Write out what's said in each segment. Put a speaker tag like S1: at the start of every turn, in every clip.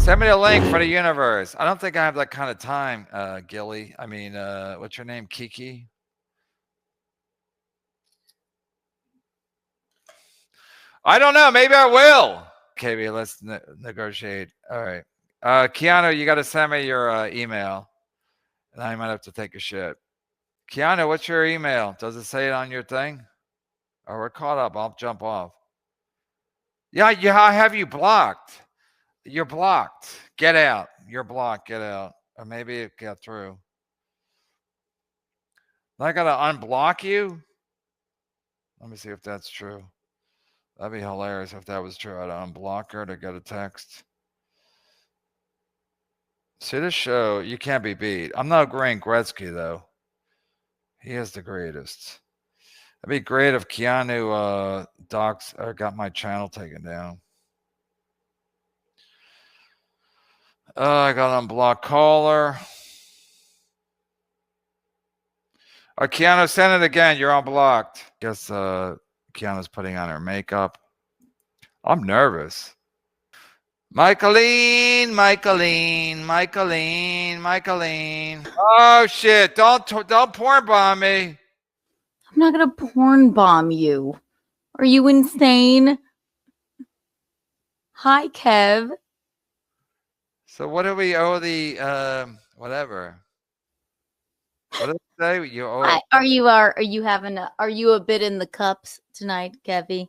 S1: Send me a link for the universe. I don't think I have that kind of time, Gilly. I mean, what's your name? Kiki? I don't know. Maybe I will. KB, let's negotiate. All right. Keanu, you got to send me your email. And I might have to take a shit. Keanu, what's your email? Does it say it on your thing? Oh, we're caught up. I'll jump off. Yeah, I have you blocked. You're blocked. Get out. You're blocked. Get out. Or maybe it got through. I got to unblock you? Let me see if that's true. That'd be hilarious if that was true. I'd unblock her to get a text. See this show, you can't be beat. I'm not agreeing Gretzky, though. He is the greatest. It'd be great if Keanu docs or got my channel taken down. I got to unblock caller. Keanu, send it again. You're unblocked. Guess Keanu's putting on her makeup. I'm nervous. Michaeline. Oh shit! Don't porn bomb me.
S2: I'm not gonna porn bomb you. Are you insane? Hi, Kev.
S1: So what do we owe the whatever? What did it say? You owe.
S2: Are you a bit in the cups tonight, Kevy?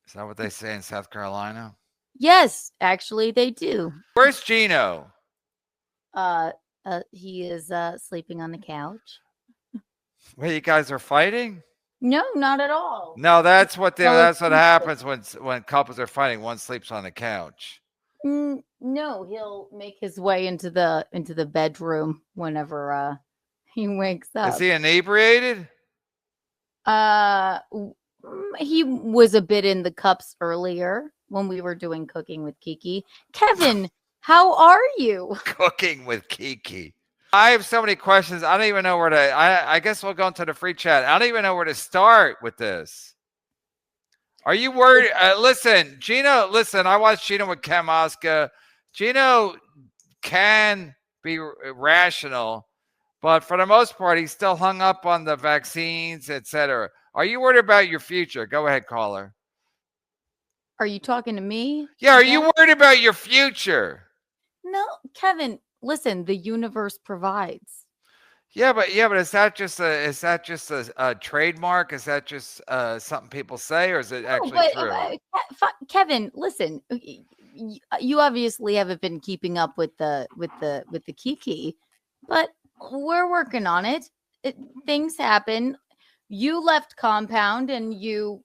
S1: Is that what they say in South Carolina?
S2: Yes, actually they do.
S1: Where's Geno?
S2: He is sleeping on the couch.
S1: Wait, you guys are fighting?
S2: No, not at all.
S1: No, that's what happens when couples are fighting. One sleeps on the couch.
S2: No, he'll make his way into the bedroom whenever he wakes up.
S1: Is he inebriated?
S2: He was a bit in the cups earlier when we were doing Cooking with Kiki. Kevin, how are you?
S1: Cooking with Kiki. I have so many questions. I don't even know where to. I guess we'll go into the free chat. I don't even know where to start with this. Are you worried? Listen, Geno. Listen, I watched Geno with Ken Mosca. Geno can be rational, but for the most part, he's still hung up on the vaccines, etc. Are you worried about your future? Go ahead, caller.
S2: Are you talking to me?
S1: Yeah, are you worried about your future?
S2: No, Kevin. Listen, the universe provides.
S1: Yeah, but is that just a trademark? Is that just something people say, or is it actually true?
S2: Kevin, listen. You obviously haven't been keeping up with the Kiki, but we're working on it. Things happen. You left compound, and you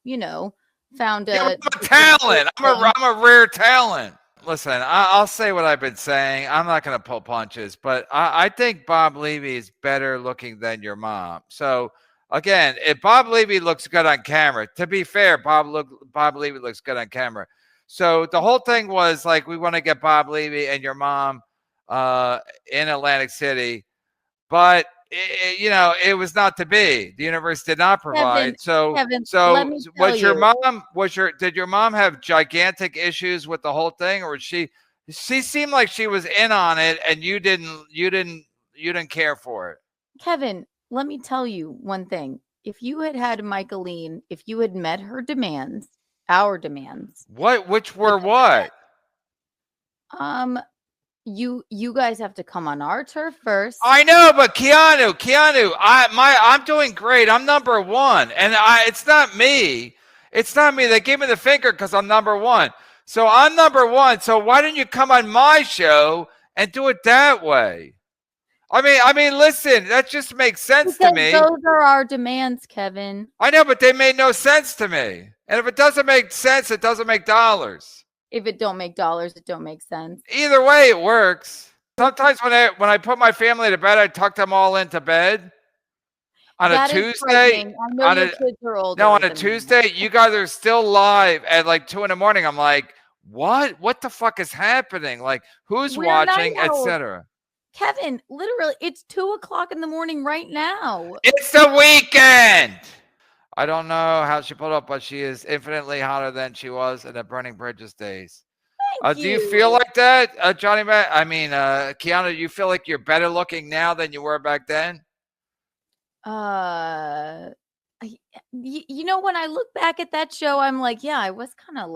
S2: found
S1: I'm a talent. I'm a rare talent. Listen, I'll say what I've been saying. I'm not going to pull punches, but I think Bob Levy is better looking than your mom. So again, if Bob Levy looks good on camera, to be fair, Bob Levy looks good on camera. So the whole thing was like, we want to get Bob Levy and your mom in Atlantic City, but it was not to be. The universe did not provide. Kevin, did your mom have gigantic issues with the whole thing, or she seemed like she was in on it and you didn't care for it?
S2: Kevin, let me tell you one thing. If you had Michaeline, if you had met her demands, our demands.
S1: Which were what?
S2: You guys have to come on our turf first.
S1: I know, but Keanu, I'm doing great. I'm number one, and it's not me. It's not me. They gave me the finger because I'm number one. So I'm number one. So why didn't you come on my show and do it that way? I mean, listen, that just makes sense to me.
S2: Those are our demands, Kevin.
S1: I know, but they made no sense to me. And if it doesn't make sense, it doesn't make dollars.
S2: If it don't make dollars, it don't make sense.
S1: Either way, it works. Sometimes when I put my family to bed, I tuck them all into bed. On a Tuesday,
S2: I know your kids are older.
S1: No, on a Tuesday, you guys are still live at like 2 a.m. I'm like, what? What the fuck is happening? Like, who's watching, etc.
S2: Kevin, literally, it's 2:00 in the morning right now.
S1: It's the weekend. I don't know how she pulled up, but she is infinitely hotter than she was in the Burning Bridges days. Do you feel like that, Johnny? I mean, Keanu, you feel like you're better looking now than you were back then?
S2: You know, when I look back at that show, I'm like, yeah, I was kind of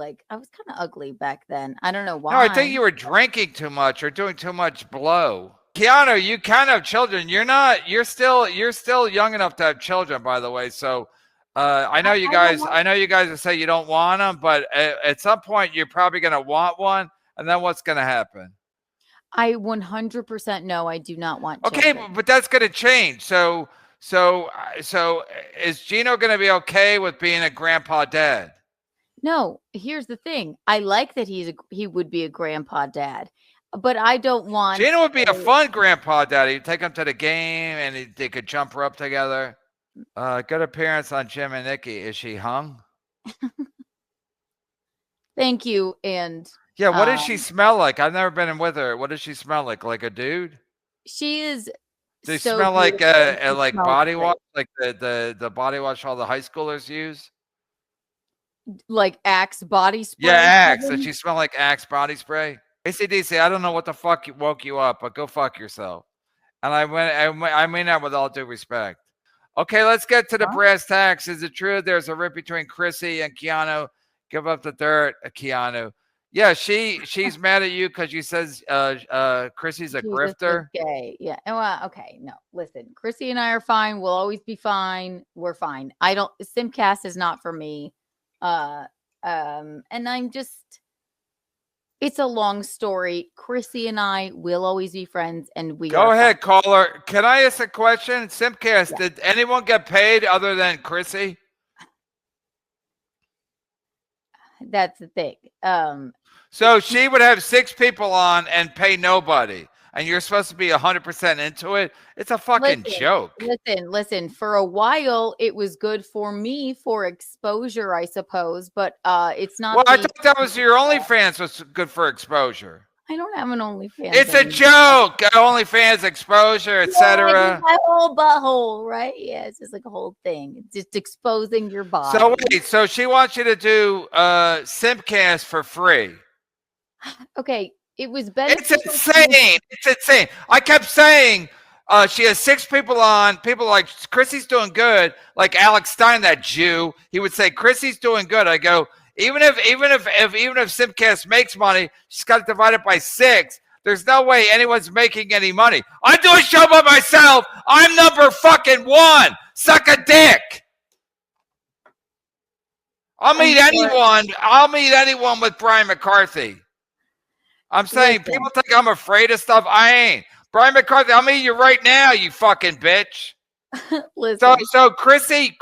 S2: ugly back then. I don't know why.
S1: No, I think you were drinking too much or doing too much blow. Keanu, you can't have children. You're still young enough to have children, by the way. So, I know you guys will say you don't want them, but at some point you're probably going to want one. And then what's going to happen?
S2: I 100% know I do not want
S1: children. Okay, but that's going to change. So is Geno going to be okay with being a grandpa dad?
S2: No, here's the thing. I like that he would be a grandpa dad, but I don't want.
S1: Geno would be a fun grandpa dad. You'd take him to the game and they could jump rope together. Good appearance on Jim and Nikki. Is she hung?
S2: Thank you. And
S1: yeah, what does she smell like? I've never been in with her. What does she smell like? Like a dude?
S2: She is.
S1: They smell like body wash, like the body wash all the high schoolers use.
S2: Like Axe body spray.
S1: Yeah, Axe. Does she smell like Axe body spray? ACDC, I don't know what the fuck woke you up, but go fuck yourself. And I mean that with all due respect. Okay, let's get to the brass tacks. Is it true there's a rip between Chrissie and Keanu? Give up the dirt, Keanu. Yeah, she's mad at you because you says Chrissie's a grifter.
S2: Gay. Yeah. Well, okay. No, listen. Chrissie and I are fine. We'll always be fine. We're fine. Simcast is not for me. And I'm just. It's a long story. Chrissie and I will always be friends, and we
S1: go ahead, caller. Can I ask a question? Simcast, yeah. Did anyone get paid other than Chrissie?
S2: That's the thing.
S1: So she would have 6 people on and pay nobody, and you're supposed to be 100% into it. It's a fucking joke.
S2: Listen. For a while, it was good for me for exposure, I suppose, but it's not.
S1: Well, I thought that was your OnlyFans was good for exposure.
S2: I don't have an OnlyFans.
S1: It's a joke. OnlyFans exposure, etc.
S2: My whole butthole, right? Yeah, it's just like a whole thing. It's just exposing your body.
S1: So wait, so she wants you to do Simcast for free.
S2: Okay, it was beneficial.
S1: It's insane. It's insane. I kept saying she has 6 people on. People like Chrissie's doing good. Like Alex Stein, that Jew, he would say Chrissie's doing good. I go, even if Simcast makes money, she's got to divide it by 6. There's no way anyone's making any money. I do a show by myself. I'm number fucking 1. Suck a dick. I'll meet anyone with Brian McCarthy. I'm saying people think I'm afraid of stuff. I ain't. Brian McCarthy, I'll meet you right now, you fucking bitch.
S2: Listen.
S1: So Chrissie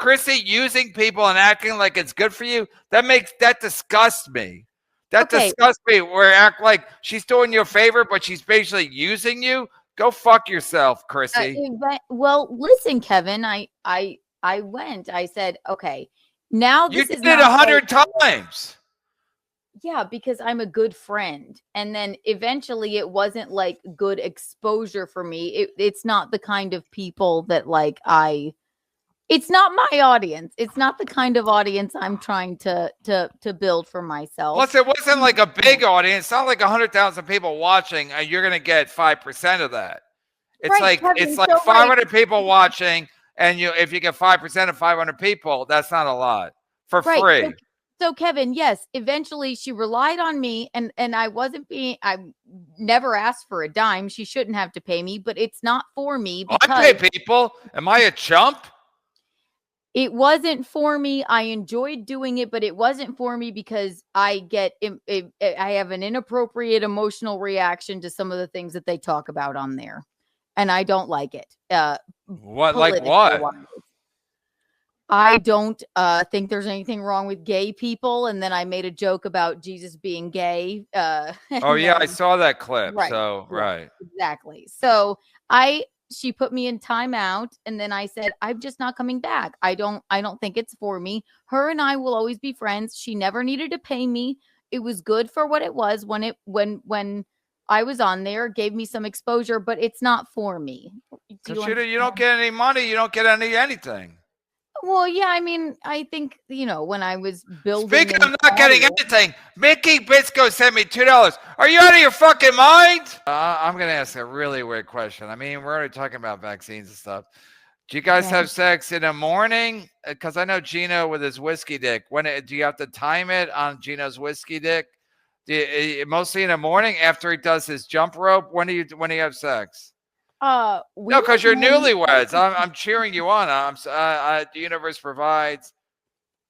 S1: using people and acting like it's good for you, that disgusts me. Disgusts me. Where act like she's doing you a favor, but she's basically using you. Go fuck yourself, Chrissie.
S2: Well, listen, Kevin, I went. I said, okay, now this
S1: you did it 100 times.
S2: Yeah, because I'm a good friend. And then eventually it wasn't like good exposure for me. It's not the kind of people that it's not my audience. It's not the kind of audience I'm trying to build for myself.
S1: Plus, it wasn't like a big audience. It's not like 100,000 people watching and you're going to get 5% of that. It's right, Kevin, it's like 500 people watching. And if you get 5% of 500 people, that's not a lot for free.
S2: So Kevin, yes, eventually she relied on me and I never asked for a dime. She shouldn't have to pay me, but it's not for me.
S1: Because I pay people. Am I a chump?
S2: It wasn't for me. I enjoyed doing it, but it wasn't for me because I have an inappropriate emotional reaction to some of the things that they talk about on there. And I don't like it.
S1: What? Like what?
S2: I don't think there's anything wrong with gay people. And then I made a joke about Jesus being gay.
S1: Oh, yeah, I saw that clip. Right, so, right.
S2: Exactly. So she put me in timeout. And then I said, I'm just not coming back. I don't think it's for me. Her and I will always be friends. She never needed to pay me. It was good for what it was when I was on there, gave me some exposure, but it's not for me.
S1: You don't get any money. You don't get anything.
S2: Well, yeah, I mean, I think, when I was building.
S1: Speaking of not getting anything, Mickey Bisco sent me $2. Are you out of your fucking mind? I'm going to ask a really weird question. I mean, we're already talking about vaccines and stuff. Do you guys have sex in the morning? Because I know Geno with his whiskey dick. Do you have to time it on Geno's whiskey dick? Mostly in the morning after he does his jump rope? When do you have sex?
S2: No,
S1: because you're newlyweds. I'm cheering you on. The universe provides.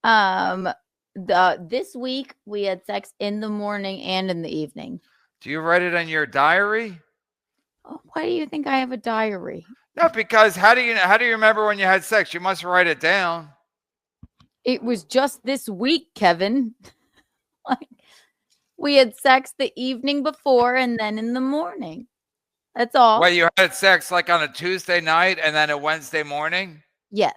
S2: This week we had sex in the morning and in the evening.
S1: Do you write it on your diary?
S2: Oh, why do you think I have a diary?
S1: No, because how do you remember when you had sex? You must write it down.
S2: It was just this week, Kevin. We had sex the evening before and then in the morning. That's all.
S1: Wait, you had sex like on a Tuesday night and then a Wednesday morning?
S2: Yes.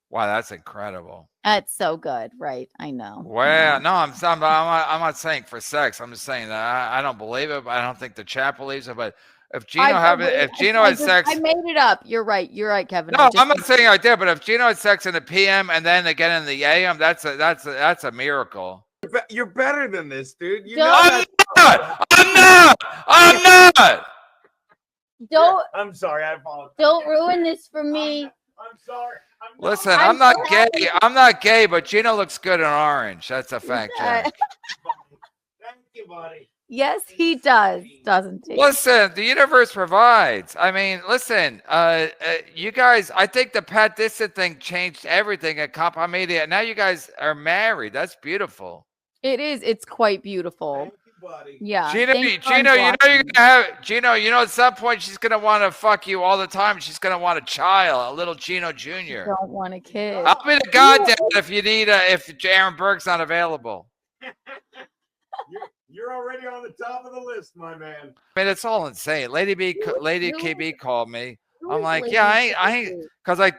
S1: Wow, that's incredible.
S2: That's so good, right? I know.
S1: Well, no, I'm not saying for sex. I'm just saying that I don't believe it. But I don't think the chat believes it. But if Geno had sex,
S2: I made it up. You're right, Kevin.
S1: No, I'm not saying I did. But if Geno had sex in the PM and then again in the AM, that's a miracle.
S3: You're better than this, dude.
S1: I'm not.
S3: I'm sorry. I apologize.
S2: Don't ruin this for me.
S3: I'm sorry.
S1: Listen, I'm not gay. I'm not gay, but Geno looks good in orange. That's a fact check.
S3: Thank you, buddy.
S2: Yes, he does, doesn't he?
S1: Listen, the universe provides. I mean, listen, you guys, I think the Pat Dixon thing changed everything at Compound Media. Now you guys are married. That's beautiful.
S2: It is. It's quite beautiful.
S3: Buddy.
S2: Yeah.
S1: Geno, you're gonna have Geno. At some point she's gonna want to fuck you all the time. She's gonna want a child, a little Geno Jr.
S2: I don't want a kid.
S1: I'll be the goddamn if you need if Aaron Burke's not available.
S3: You're already on the top of the list, my man.
S1: I mean, it's all insane. Lady KB called me. I'm like, yeah, I ain't, because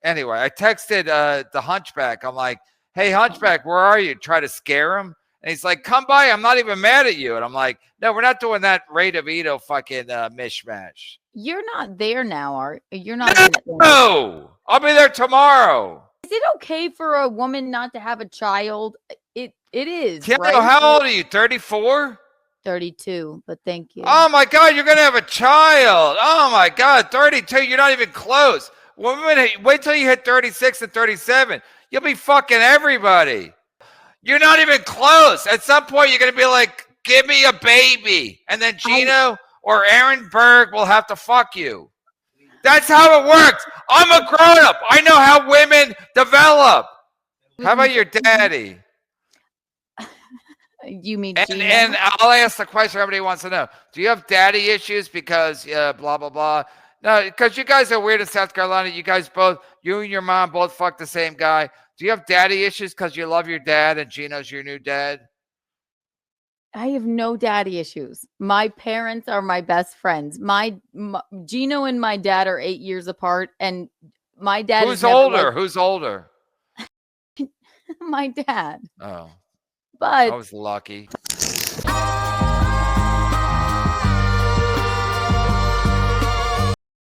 S1: anyway, I texted the Hunchback. I'm like, hey, Hunchback, where are you? Try to scare him. And he's like, come by. I'm not even mad at you. And I'm like, no, we're not doing that Ray DeVito fucking mishmash.
S2: You're not there now, Art. You're not.
S1: No, I'll be there tomorrow.
S2: Is it okay for a woman not to have a child? It is.
S1: Keanu,
S2: right?
S1: how old are you? 34?
S2: 32, but thank you.
S1: Oh my God, you're gonna have a child. Oh my God, 32. You're not even close. Wait till you hit 36 and 37. You'll be fucking everybody. You're not even close. At some point, you're going to be like, give me a baby. And then Geno or Aaron Berg will have to fuck you. That's how it works. I'm a grown-up. I know how women develop. How about your daddy?
S2: You mean
S1: Geno? And I'll ask the question everybody wants to know. Do you have daddy issues because blah, blah, blah? No, because you guys are weird in South Carolina. You and your mom both fuck the same guy. Do you have daddy issues because you love your dad and Geno's your new dad?
S2: I have no daddy issues. My parents are my best friends. Geno and my dad are 8 years apart, and my dad
S1: Who's older? Who's older?
S2: My dad.
S1: Oh.
S2: But
S1: I was lucky.